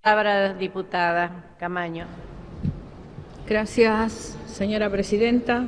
Palabra, diputada Camaño. Gracias, señora presidenta.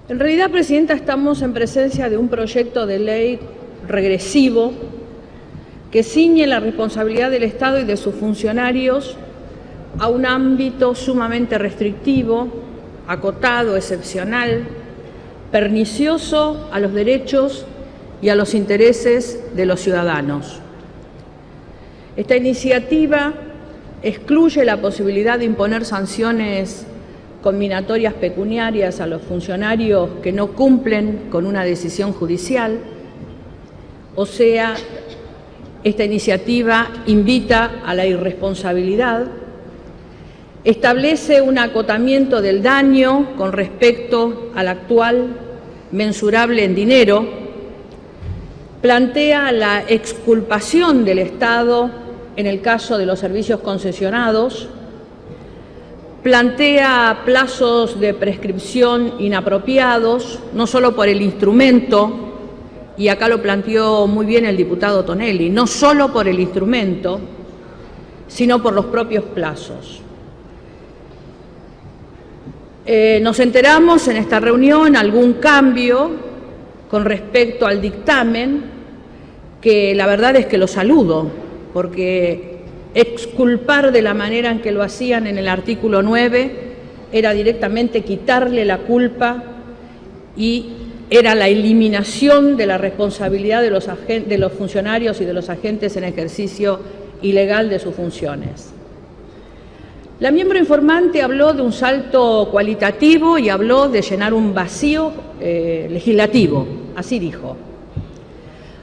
En realidad, presidenta, estamos en presencia de un proyecto de ley regresivo que ciñe la responsabilidad del Estado y de sus funcionarios a un ámbito sumamente restrictivo, acotado, excepcional, pernicioso a los derechos y a los intereses de los ciudadanos. Esta iniciativa excluye la posibilidad de imponer sanciones conminatorias pecuniarias a los funcionarios que no cumplen con una decisión judicial. O sea, esta iniciativa invita a la irresponsabilidad, establece un acotamiento del daño con respecto al actual mensurable en dinero, plantea la exculpación del Estado en el caso de los servicios concesionados, plantea plazos de prescripción inapropiados, no solo por el instrumento, y acá lo planteó muy bien el diputado Tonelli, no solo por el instrumento, sino por los propios plazos. Nos enteramos en esta reunión algún cambio con respecto al dictamen, que la verdad es que lo saludo, porque exculpar de la manera en que lo hacían en el artículo 9 era directamente quitarle la culpa y era la eliminación de la responsabilidad de los funcionarios y de los agentes en ejercicio ilegal de sus funciones. La miembro informante habló de un salto cualitativo y habló de llenar un vacío legislativo, así dijo.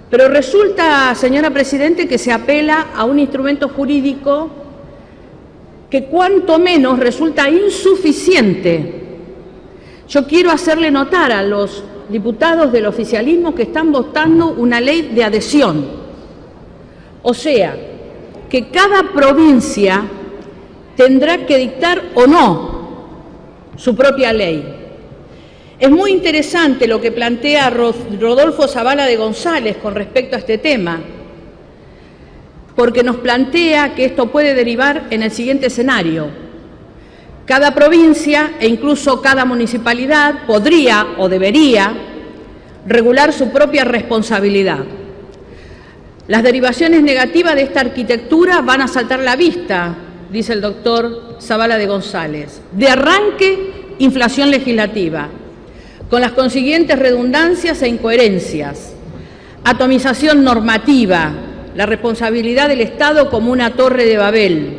Pero resulta, señora Presidente, que se apela a un instrumento jurídico que cuanto menos resulta insuficiente. Yo quiero hacerle notar a los diputados del oficialismo que están votando una ley de adhesión. O sea, que cada provincia tendrá que dictar o no su propia ley. Es muy interesante lo que plantea Rodolfo Zavala de González con respecto a este tema, porque nos plantea que esto puede derivar en el siguiente escenario. Cada provincia e incluso cada municipalidad podría o debería regular su propia responsabilidad. Las derivaciones negativas de esta arquitectura van a saltar a la vista, dice el doctor Zavala de González. De arranque, inflación legislativa, con las consiguientes redundancias e incoherencias, atomización normativa, la responsabilidad del Estado como una torre de Babel.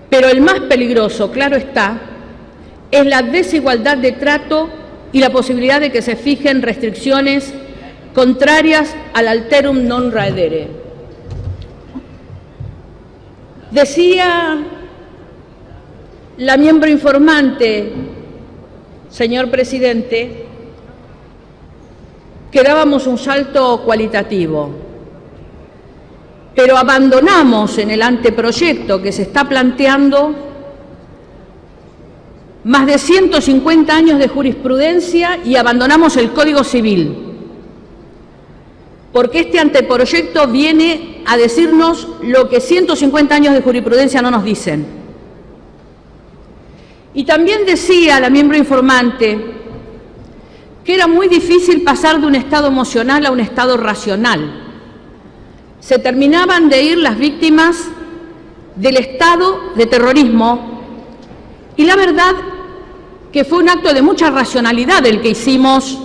Pero el más peligroso, claro está, es la desigualdad de trato y la posibilidad de que se fijen restricciones contrarias al alterum non raedere. Decía la miembro informante, señor presidente, que dábamos un salto cualitativo, pero abandonamos en el anteproyecto que se está planteando más de 150 años de jurisprudencia y abandonamos el Código Civil, porque este anteproyecto viene a decirnos lo que 150 años de jurisprudencia no nos dicen. Y también decía la miembro informante que era muy difícil pasar de un estado emocional a un estado racional. Se terminaban de ir las víctimas del estado de terrorismo y la verdad que fue un acto de mucha racionalidad el que hicimos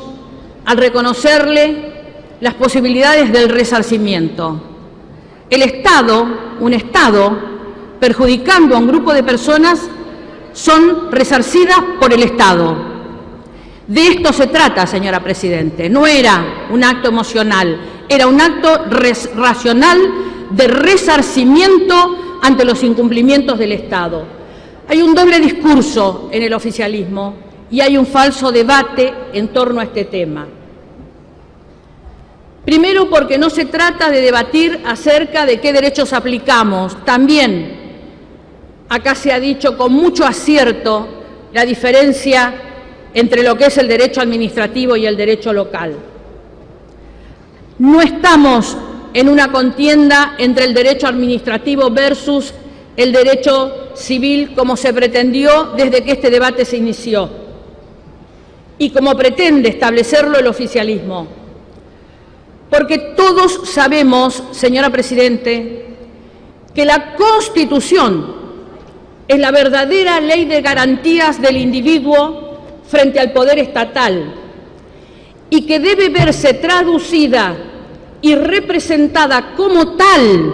al reconocerle las posibilidades del resarcimiento. El Estado, un Estado, perjudicando a un grupo de personas, son resarcidas por el Estado. De esto se trata, señora Presidente. No era un acto emocional, era un acto racional de resarcimiento ante los incumplimientos del Estado. Hay un doble discurso en el oficialismo y hay un falso debate en torno a este tema. Primero, porque no se trata de debatir acerca de qué derechos aplicamos. También, acá se ha dicho con mucho acierto la diferencia entre lo que es el derecho administrativo y el derecho local. No estamos en una contienda entre el derecho administrativo versus el derecho civil, como se pretendió desde que este debate se inició y como pretende establecerlo el oficialismo. Porque todos sabemos, señora Presidente, que la Constitución es la verdadera ley de garantías del individuo frente al poder estatal y que debe verse traducida y representada como tal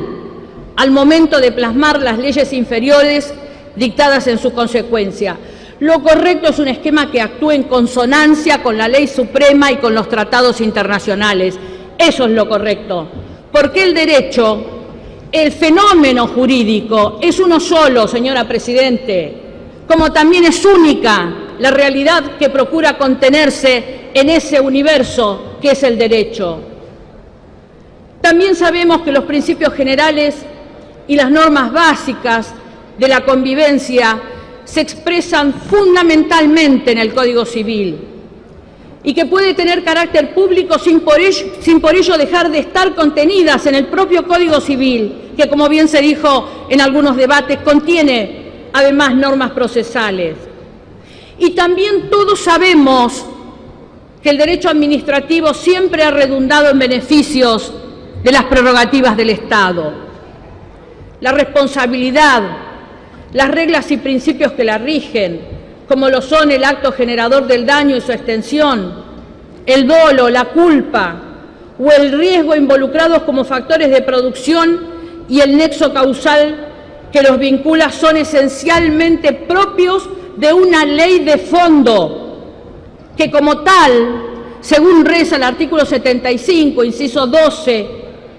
al momento de plasmar las leyes inferiores dictadas en su consecuencia. Lo correcto es un esquema que actúe en consonancia con la ley suprema y con los tratados internacionales. Eso es lo correcto, porque el derecho, el fenómeno jurídico, es uno solo, señora Presidente, como también es única la realidad que procura contenerse en ese universo que es el derecho. También sabemos que los principios generales y las normas básicas de la convivencia se expresan fundamentalmente en el Código Civil y que puede tener carácter público sin por ello dejar de estar contenidas en el propio Código Civil, que, como bien se dijo en algunos debates, contiene además normas procesales. Y también todos sabemos que el derecho administrativo siempre ha redundado en beneficios de las prerrogativas del Estado. La responsabilidad, las reglas y principios que la rigen, como lo son el acto generador del daño y su extensión, el dolo, la culpa o el riesgo involucrados como factores de producción y el nexo causal que los vincula, son esencialmente propios de una ley de fondo, que como tal, según reza el artículo 75, inciso 12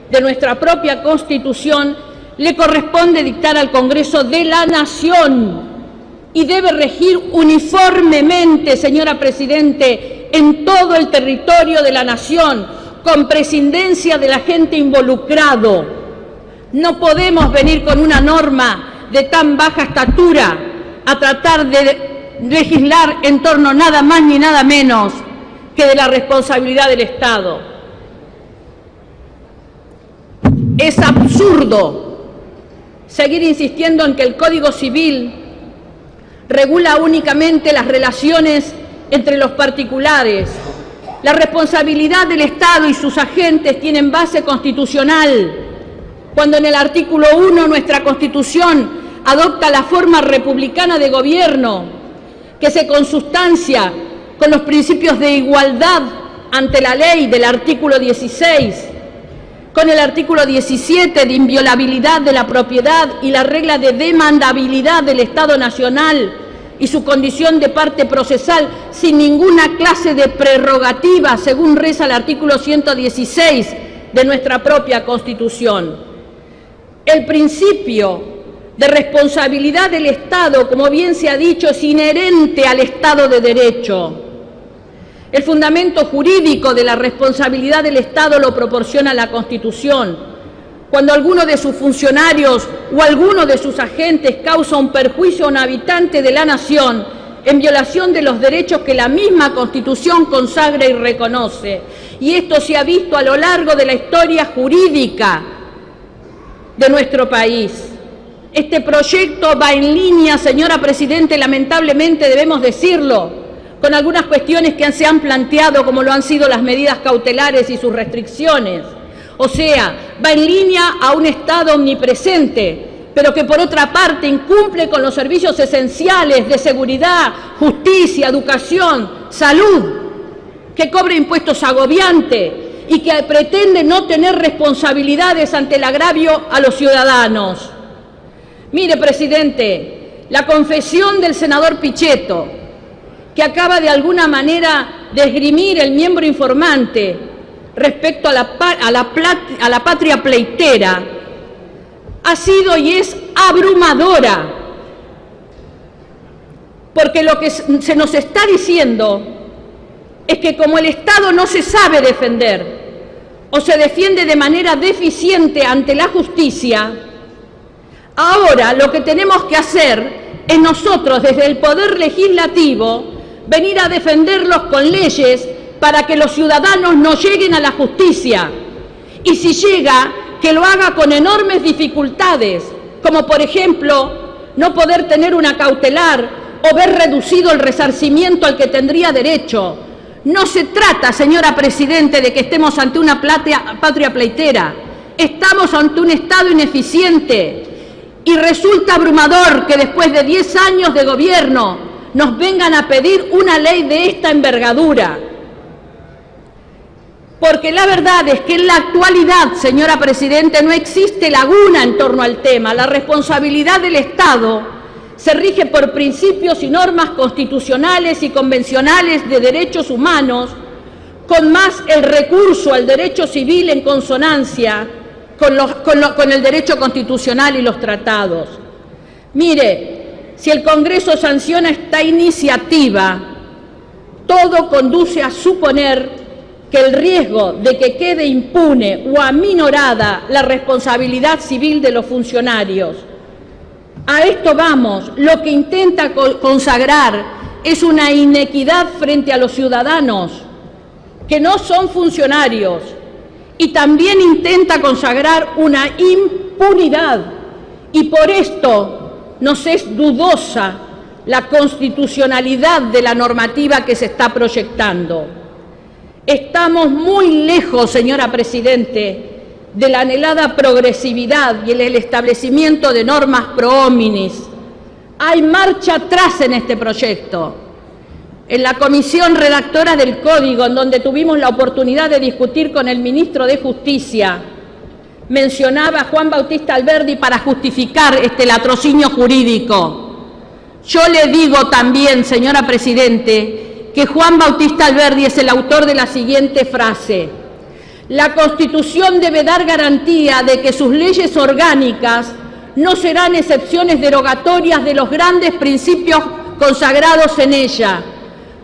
de nuestra propia Constitución, le corresponde dictar al Congreso de la Nación y debe regir uniformemente, señora Presidente, en todo el territorio de la Nación, con prescindencia del agente involucrado. No podemos venir con una norma de tan baja estatura a tratar de legislar en torno nada más ni nada menos que de la responsabilidad del Estado. Es absurdo seguir insistiendo en que el Código Civil regula únicamente las relaciones entre los particulares. La responsabilidad del Estado y sus agentes tienen base constitucional, cuando en el artículo 1 nuestra Constitución adopta la forma republicana de gobierno, que se consustancia con los principios de igualdad ante la ley del artículo 16, con el artículo 17 de inviolabilidad de la propiedad y la regla de demandabilidad del Estado Nacional y su condición de parte procesal sin ninguna clase de prerrogativa, según reza el artículo 116 de nuestra propia Constitución. El principio de responsabilidad del Estado, como bien se ha dicho, es inherente al Estado de Derecho. El fundamento jurídico de la responsabilidad del Estado lo proporciona la Constitución. Cuando alguno de sus funcionarios o alguno de sus agentes causa un perjuicio a un habitante de la nación en violación de los derechos que la misma Constitución consagra y reconoce. Y esto se ha visto a lo largo de la historia jurídica de nuestro país. Este proyecto va en línea, señora Presidente, lamentablemente debemos decirlo, con algunas cuestiones que se han planteado, como lo han sido las medidas cautelares y sus restricciones. O sea, va en línea a un Estado omnipresente, pero que por otra parte incumple con los servicios esenciales de seguridad, justicia, educación, salud, que cobra impuestos agobiantes y que pretende no tener responsabilidades ante el agravio a los ciudadanos. Mire, Presidente, la confesión del senador Pichetto, que acaba de alguna manera de esgrimir el miembro informante respecto a la patria pleitera, ha sido y es abrumadora, porque lo que se nos está diciendo es que como el Estado no se sabe defender o se defiende de manera deficiente ante la justicia, ahora lo que tenemos que hacer es nosotros, desde el Poder Legislativo, venir a defenderlos con leyes para que los ciudadanos no lleguen a la justicia Y si llega, que lo haga con enormes dificultades, como por ejemplo no poder tener una cautelar o ver reducido el resarcimiento al que tendría derecho. No se trata, señora Presidente, de que estemos ante una patria pleitera. Estamos ante un Estado ineficiente y resulta abrumador que después de 10 años de gobierno nos vengan a pedir una ley de esta envergadura. Porque la verdad es que en la actualidad, señora Presidente, no existe laguna en torno al tema. La responsabilidad del Estado se rige por principios y normas constitucionales y convencionales de derechos humanos, con más el recurso al derecho civil en consonancia con el derecho constitucional y los tratados. Mire, si el Congreso sanciona esta iniciativa, todo conduce a suponer que el riesgo de que quede impune o aminorada la responsabilidad civil de los funcionarios. A esto vamos, lo que intenta consagrar es una inequidad frente a los ciudadanos que no son funcionarios y también intenta consagrar una impunidad y por esto nos es dudosa la constitucionalidad de la normativa que se está proyectando. Estamos muy lejos, señora Presidente, de la anhelada progresividad y el establecimiento de normas pro hominis. Hay marcha atrás en este proyecto. En la comisión redactora del Código, en donde tuvimos la oportunidad de discutir con el ministro de Justicia, mencionaba a Juan Bautista Alberdi para justificar este latrocinio jurídico. Yo le digo también, señora Presidente, que Juan Bautista Alberdi es el autor de la siguiente frase: la Constitución debe dar garantía de que sus leyes orgánicas no serán excepciones derogatorias de los grandes principios consagrados en ella.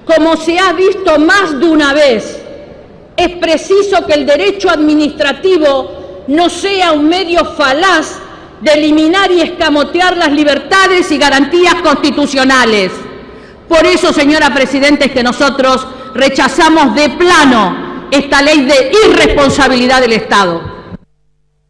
Como se ha visto más de una vez, es preciso que el derecho administrativo no sea un medio falaz de eliminar y escamotear las libertades y garantías constitucionales. Por eso, señora Presidenta, es que nosotros rechazamos de plano esta ley de irresponsabilidad del Estado.